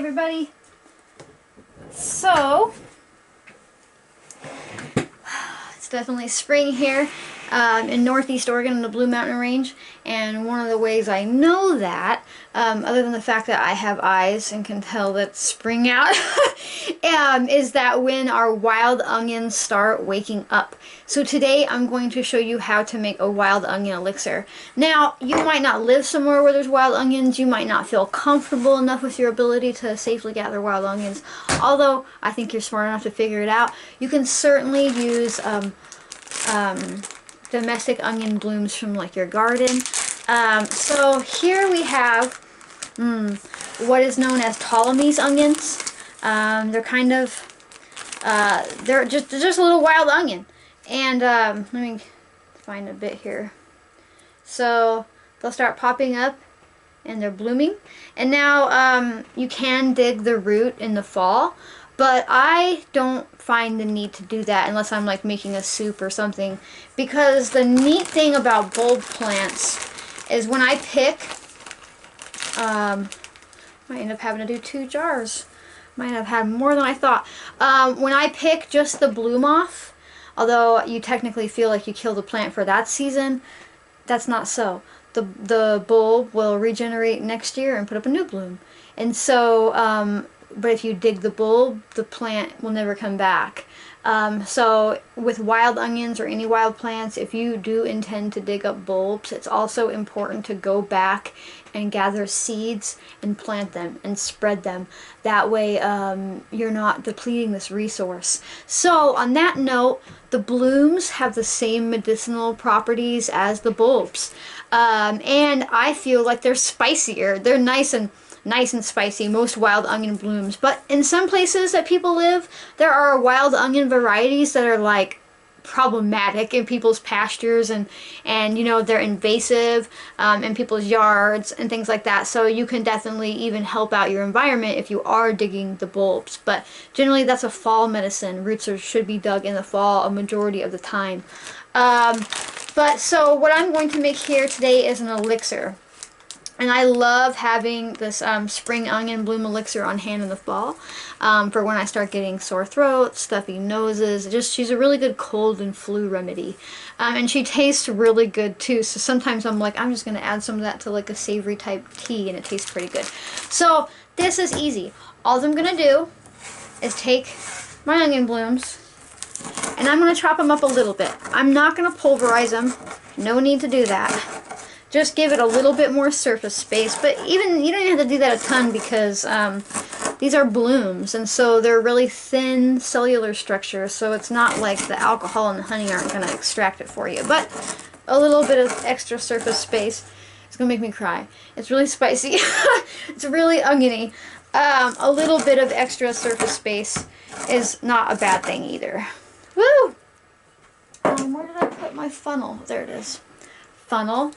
everybody. So, it's definitely spring here in Northeast Oregon in the Blue Mountain Range, and one of the ways I know that, other than the fact that I have eyes and can tell that it's spring out, is that when our wild onions start waking up. So today I'm going to show you how to make a wild onion elixir. Now, you might not live somewhere where there's wild onions, you might not feel comfortable enough with your ability to safely gather wild onions, although I think you're smart enough to figure it out. You can certainly use domestic onion blooms from like your garden. So here we have what is known as Ptolemy's onions. They're kind of they're just a little wild onion, and let me find a bit here. So they'll start popping up and they're blooming, and now you can dig the root in the fall, but I don't find the need to do that unless I'm like making a soup or something, because the neat thing about bulb plants is when I pick, might end up having to do 2 jars. Might have had more than I thought. When I pick just the bloom off, although you technically feel like you kill the plant for that season, that's not so. The bulb will regenerate next year and put up a new bloom. And so, but if you dig the bulb, the plant will never come back. So with wild onions or any wild plants, if you do intend to dig up bulbs, it's also important to go back and gather seeds and plant them and spread them. That way you're not depleting this resource. So on that note, the blooms have the same medicinal properties as the bulbs. And I feel like they're spicier. They're nice and spicy, most wild onion blooms. But in some places that people live, there are wild onion varieties that are like problematic in people's pastures, and you know, they're invasive in people's yards and things like that. So you can definitely even help out your environment if you are digging the bulbs. But generally that's a fall medicine. Roots should be dug in the fall a majority of the time. But so what I'm going to make here today is an elixir. And I love having this spring onion bloom elixir on hand in the fall for when I start getting sore throats, stuffy noses. She's a really good cold and flu remedy. And she tastes really good too. So sometimes I'm like, I'm just going to add some of that to like a savory type tea, and it tastes pretty good. So this is easy. All I'm going to do is take my onion blooms, and I'm going to chop them up a little bit. I'm not going to pulverize them. No need to do that. Just give it a little bit more surface space, but even you don't even have to do that a ton, because these are blooms, and so they're really thin cellular structure, so it's not like the alcohol and the honey aren't going to extract it for you. But a little bit of extra surface space is going to make me cry. It's really spicy. It's really oniony. A little bit of extra surface space is not a bad thing either. Woo! Where did I put my funnel? There it is. Funnel.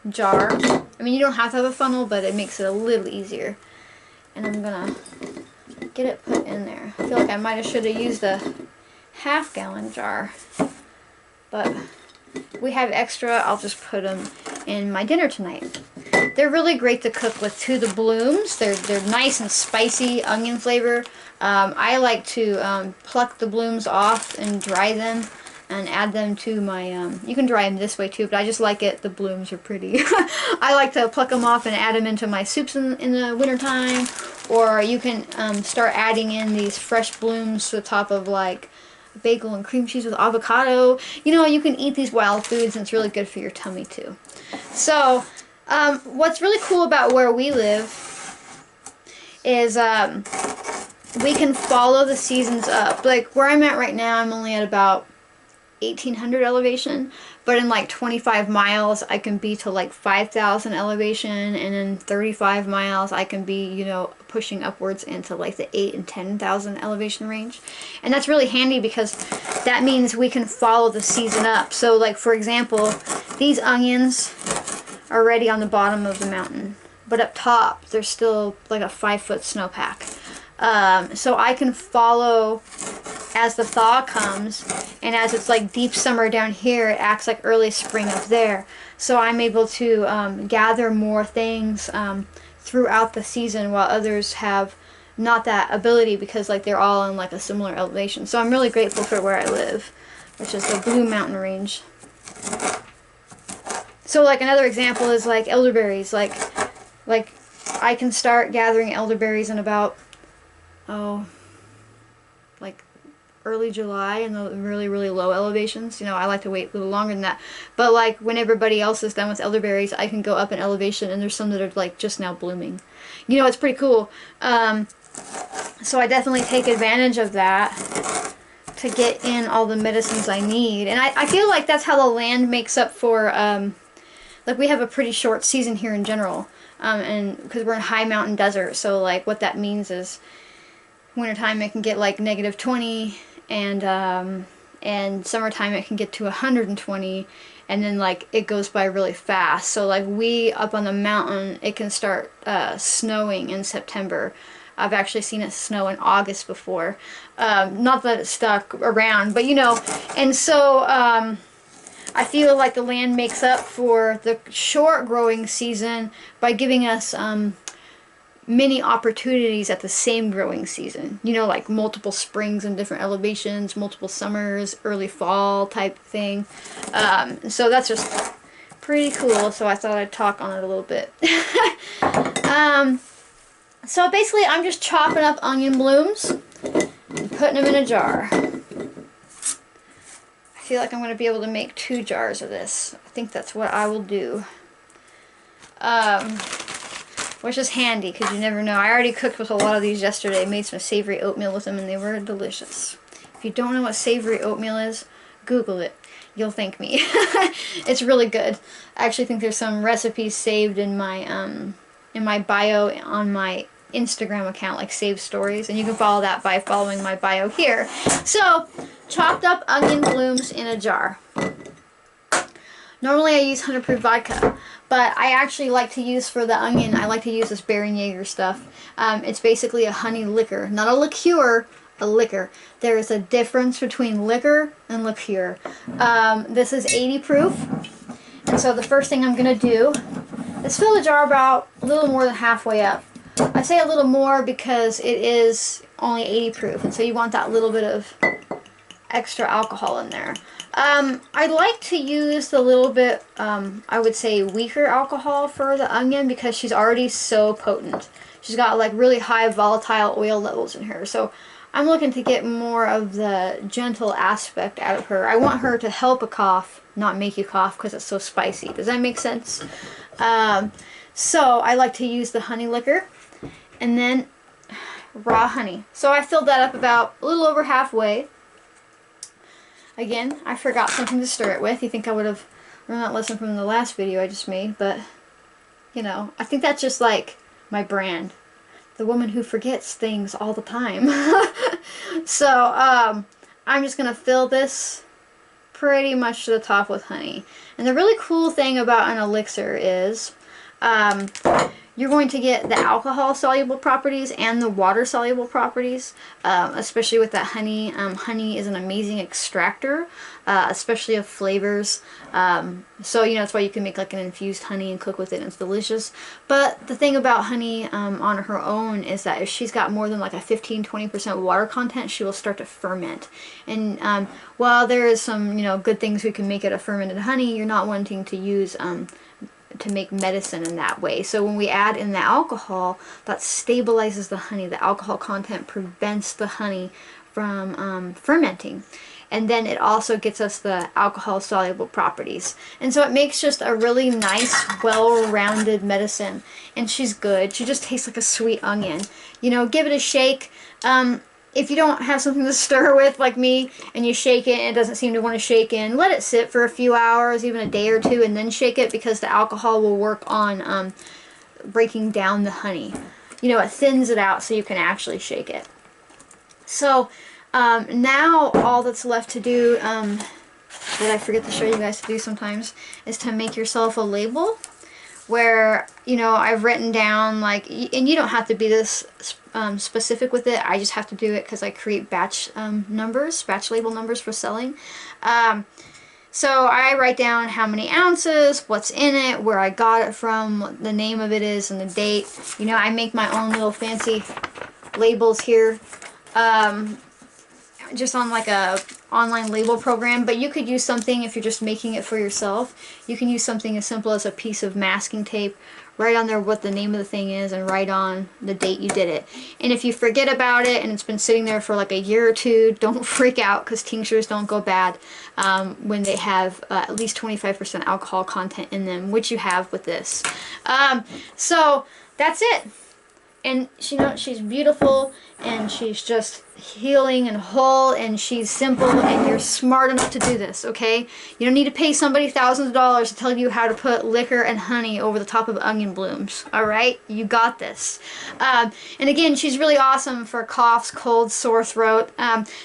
Jar. I mean, you don't have to have a funnel, but it makes it a little easier. And I'm gonna get it put in there. I feel like I might have should have used a half-gallon jar, but we have extra. I'll just put them in my dinner tonight. They're really great to cook with too. The blooms, they're nice and spicy onion flavor. I like to pluck the blooms off and dry them and add them to my, you can dry them this way too, but I just like it, the blooms are pretty. I like to pluck them off and add them into my soups in the wintertime, or you can start adding in these fresh blooms to the top of like bagel and cream cheese with avocado. You know, you can eat these wild foods, and it's really good for your tummy too. So, what's really cool about where we live is we can follow the seasons up. Like where I'm at right now, I'm only at about 1800 elevation, but in like 25 miles I can be to like 5,000 elevation, and in 35 miles I can be, you know, pushing upwards into like the 8,000 and 10,000 elevation range. And that's really handy because that means we can follow the season up. So like for example, these onions are already on the bottom of the mountain, but up top there's still like a 5-foot snowpack. So I can follow as the thaw comes, and as it's like deep summer down here, it acts like early spring up there. So I'm able to gather more things throughout the season, while others have not that ability because like they're all in like a similar elevation. So I'm really grateful for where I live, which is the Blue Mountain Range. So like another example is like elderberries. Like I can start gathering elderberries in about, oh, like early July in the really, really low elevations. You know, I like to wait a little longer than that. But like when everybody else is done with elderberries, I can go up in elevation, and there's some that are like just now blooming. You know, it's pretty cool. So I definitely take advantage of that to get in all the medicines I need. And I feel like that's how the land makes up for, like we have a pretty short season here in general. And because we're in high mountain desert, so like what that means is wintertime it can get like -20, and summertime it can get to 120, and then like it goes by really fast. So like we up on the mountain, it can start snowing in September. I've actually seen it snow in August before. Not that it stuck around, but you know, and so I feel like the land makes up for the short growing season by giving us many opportunities at the same growing season. You know, like multiple springs in different elevations, multiple summers, early fall type thing. So that's just pretty cool. So I thought I'd talk on it a little bit. So basically I'm just chopping up onion blooms and putting them in a jar. I feel like I'm going to be able to make 2 jars of this. I think that's what I will do. Which is handy because you never know. I already cooked with a lot of these yesterday. I made some savory oatmeal with them and they were delicious. If you don't know what savory oatmeal is, Google it. You'll thank me. It's really good. I actually think there's some recipes saved in my bio on my Instagram account, like Save Stories, and you can follow that by following my bio here. So, chopped up onion blooms in a jar. Normally I use 100 proof vodka, but I actually like to use for the onion, I like to use this Baron Jaeger stuff. It's basically a honey liquor, not a liqueur, a liquor. There is a difference between liquor and liqueur. This is 80 proof, and so the first thing I'm going to do is fill the jar about a little more than halfway up. I say a little more because it is only 80 proof, and so you want that little bit of extra alcohol in there. I like to use the little bit, I would say weaker alcohol for the onion because she's already so potent. She's got like really high volatile oil levels in her, so I'm looking to get more of the gentle aspect out of her. I want her to help a cough, not make you cough because it's so spicy. Does that make sense? So I like to use the honey liquor and then raw honey. So I filled that up about a little over halfway. Again, I forgot something to stir it with. You think I would have learned that lesson from the last video I just made, but you know, I think that's just like my brand. The woman who forgets things all the time. So, I'm just going to fill this pretty much to the top with honey. And the really cool thing about an elixir is you're going to get the alcohol-soluble properties and the water-soluble properties, especially with that honey. Honey is an amazing extractor, especially of flavors. So, you know, that's why you can make like an infused honey and cook with it, and it's delicious. But the thing about honey on her own is that if she's got more than like a 15-20% water content, she will start to ferment. And while there is some, you know, good things we can make out of fermented honey, you're not wanting to use to make medicine in that way. So when we add in the alcohol, that stabilizes the honey. The alcohol content prevents the honey from fermenting. And then it also gets us the alcohol-soluble properties. And so it makes just a really nice, well-rounded medicine. And she's good. She just tastes like a sweet onion. You know, give it a shake. If you don't have something to stir with like me and you shake it and it doesn't seem to want to shake in, let it sit for a few hours, even a day or two, and then shake it because the alcohol will work on breaking down the honey. You know, it thins it out so you can actually shake it. So now all that's left to do, that I forget to show you guys to do sometimes, is to make yourself a label where, you know, I've written down like, and you don't have to be this specific with it. I just have to do it because I create batch numbers, batch label numbers for selling. So I write down how many ounces, what's in it, where I got it from, what the name of it is, and the date. You know, I make my own little fancy labels here. Just on like a online label program, but you could use something if you're just making it for yourself. You can use something as simple as a piece of masking tape, write on there what the name of the thing is and write on the date you did it. And if you forget about it and it's been sitting there for like a year or two, don't freak out, because tinctures don't go bad when they have at least 25% alcohol content in them, which you have with this. So that's it. And you know, she's beautiful, and she's just healing and whole, and she's simple, and you're smart enough to do this, okay? You don't need to pay somebody thousands of dollars to tell you how to put liquor and honey over the top of onion blooms, alright? You got this. And again, she's really awesome for coughs, colds, sore throat.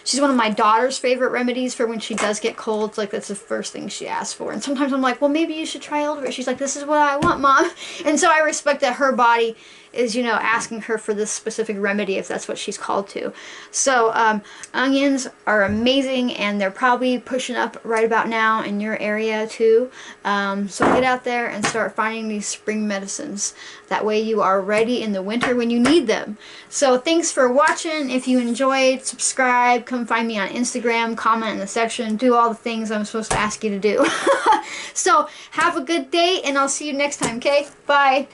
She's one of my daughter's favorite remedies for when she does get colds. Like, that's the first thing she asks for. And sometimes I'm like, well, maybe you should try elderberry. She's like, this is what I want, Mom. And so I respect that her body is, you know, asking her for this specific remedy if that's what she's called to. So onions are amazing, and they're probably pushing up right about now in your area too. So get out there and start finding these spring medicines. That way you are ready in the winter when you need them. So thanks for watching. If you enjoyed, subscribe, come find me on Instagram, comment in the section, do all the things I'm supposed to ask you to do. So have a good day, and I'll see you next time, okay? Bye.